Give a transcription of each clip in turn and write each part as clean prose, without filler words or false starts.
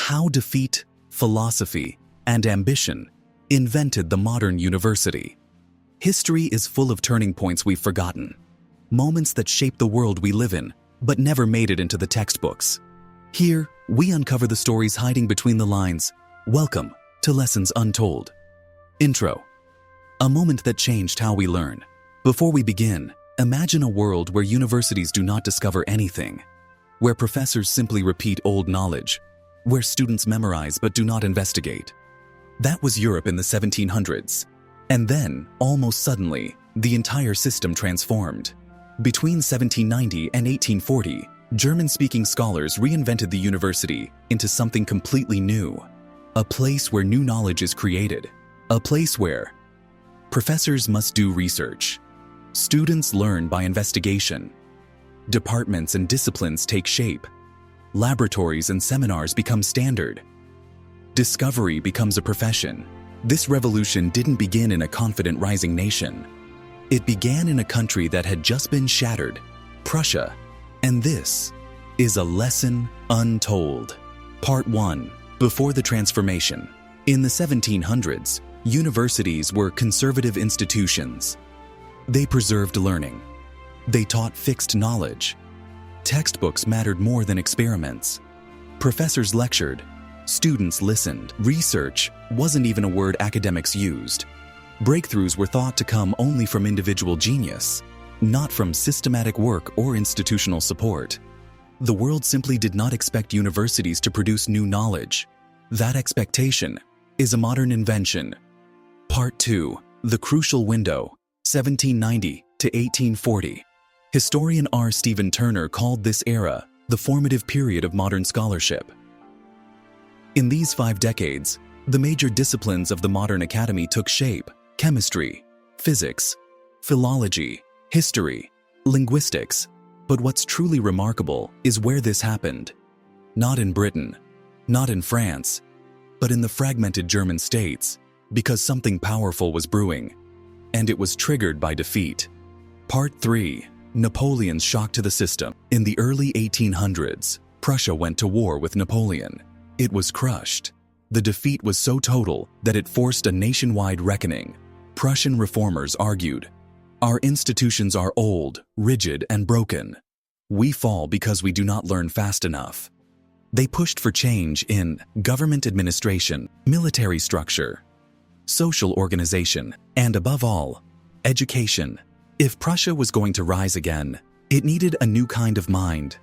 How defeat, philosophy, and ambition invented the modern university. History is full of turning points we've forgotten, moments that shaped the world we live in, but never made it into the textbooks. Here, we uncover the stories hiding between the lines. Welcome to Lessons Untold. Intro. A moment that changed how we learn. Before we begin, imagine a world where universities do not discover anything, where professors simply repeat old knowledge, where students memorize but do not investigate. That was Europe in the 1700s. And then, almost suddenly, the entire system transformed. Between 1790 and 1840, German-speaking scholars reinvented the university into something completely new. A place where new knowledge is created. A place where professors must do research. Students learn by investigation. Departments and disciplines take shape. Laboratories and seminars become standard. Discovery becomes a profession. This revolution didn't begin in a confident rising nation. It began in a country that had just been shattered, Prussia. And this is a lesson untold. Part 1. Before the transformation. In the 1700s, universities were conservative institutions. They preserved learning. They taught fixed knowledge. Textbooks mattered more than experiments. Professors lectured. Students listened. Research wasn't even a word academics used. Breakthroughs were thought to come only from individual genius, not from systematic work or institutional support. The world simply did not expect universities to produce new knowledge. That expectation is a modern invention. Part 2. The Crucial Window, 1790 to 1840. Historian R. Stephen Turner called this era the formative period of modern scholarship. In these 5 decades, the major disciplines of the modern academy took shape: chemistry, physics, philology, history, linguistics. But what's truly remarkable is where this happened. Not in Britain, not in France, but in the fragmented German states, because something powerful was brewing, and it was triggered by defeat. Part 3. Napoleon's shock to the system. In the early 1800s, Prussia went to war with Napoleon. It was crushed. The defeat was so total that it forced a nationwide reckoning. Prussian reformers argued, "Our institutions are old, rigid, and broken. We fall because we do not learn fast enough." They pushed for change in government administration, military structure, social organization, and above all, education. If Prussia was going to rise again, it needed a new kind of mind,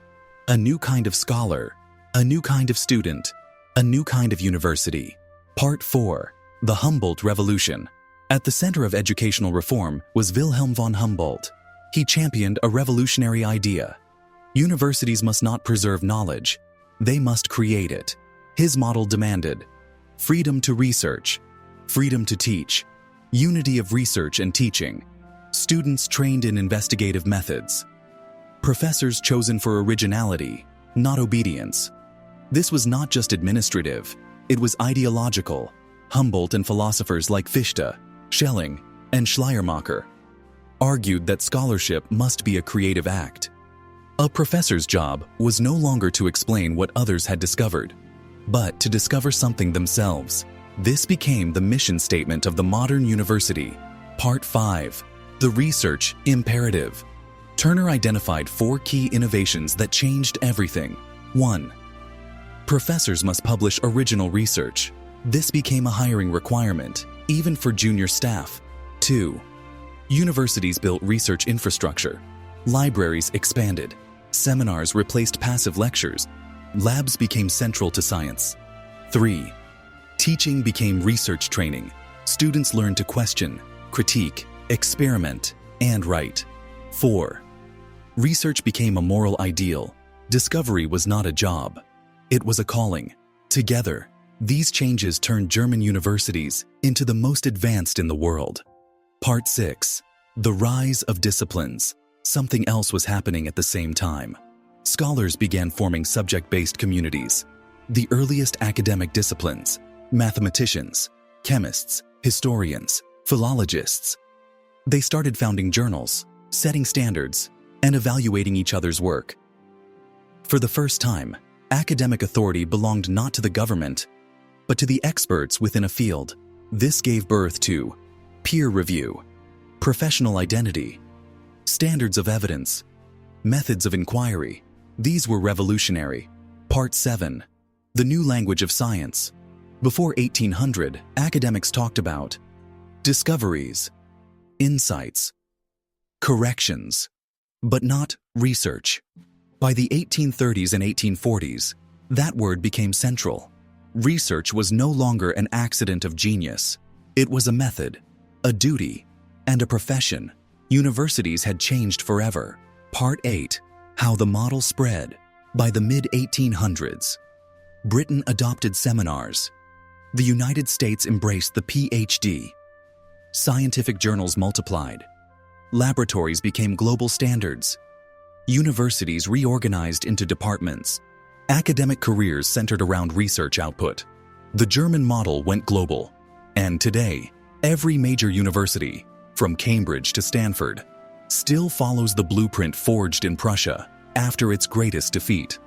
a new kind of scholar, a new kind of student, a new kind of university. Part 4. The Humboldt Revolution. At the center of educational reform was Wilhelm von Humboldt. He championed a revolutionary idea. Universities must not preserve knowledge, they must create it. His model demanded freedom to research, freedom to teach, unity of research and teaching, students trained in investigative methods, professors chosen for originality, not obedience. This was not just administrative, it was ideological. Humboldt and philosophers like Fichte, Schelling, and Schleiermacher argued that scholarship must be a creative act. A professor's job was no longer to explain what others had discovered, but to discover something themselves. This became the mission statement of the modern university. Part 5. The Research Imperative. Turner identified 4 key innovations that changed everything. 1. Professors must publish original research. This became a hiring requirement, even for junior staff. 2. Universities built research infrastructure. Libraries expanded. Seminars replaced passive lectures. Labs became central to science. 3. Teaching became research training. Students learned to question, critique, experiment, and write. 4. Research became a moral ideal. Discovery was not a job. It was a calling. Together, these changes turned German universities into the most advanced in the world. Part 6. The Rise of Disciplines. Something else was happening at the same time. Scholars began forming subject-based communities. The earliest academic disciplines, mathematicians, chemists, historians, philologists. They started founding journals, setting standards, and evaluating each other's work. For the first time, Academic authority belonged not to the government, but to the experts within a field. This gave birth to peer review, professional identity, standards of evidence, methods of inquiry. These were revolutionary. Part 7. The new language of science. Before 1800, academics talked about discoveries, insights, corrections, but not research. By the 1830s and 1840s, that word became central. Research was no longer an accident of genius. It was a method, a duty, and a profession. Universities had changed forever. Part 8. How the model spread. By the mid-1800s, Britain adopted seminars. The United States embraced the PhD. Scientific journals multiplied. Laboratories became global standards. Universities reorganized into departments. Academic careers centered around research output. The German model went global. And today, every major university, from Cambridge to Stanford, still follows the blueprint forged in Prussia after its greatest defeat.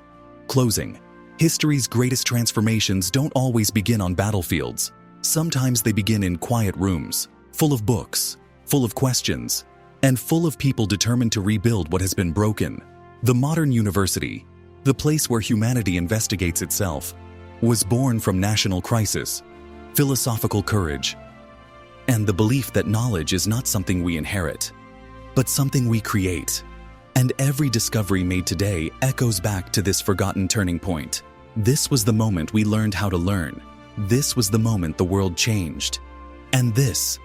Closing. History's greatest transformations don't always begin on battlefields. Sometimes they begin in quiet rooms, full of books, full of questions, and full of people determined to rebuild what has been broken. The modern university, the place where humanity investigates itself, was born from national crisis, philosophical courage, and the belief that knowledge is not something we inherit, but something we create. And every discovery made today echoes back to this forgotten turning point. This was the moment we learned how to learn. This was the moment the world changed. And this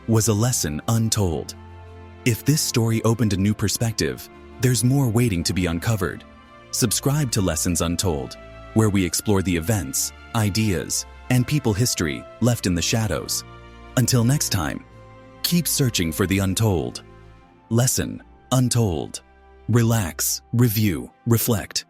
was a lesson untold. If this story opened a new perspective, there's more waiting to be uncovered. Subscribe to Lessons Untold, where we explore the events, ideas, and people history left in the shadows. Until next time, keep searching for the untold. Lesson Untold. Relax, review, reflect,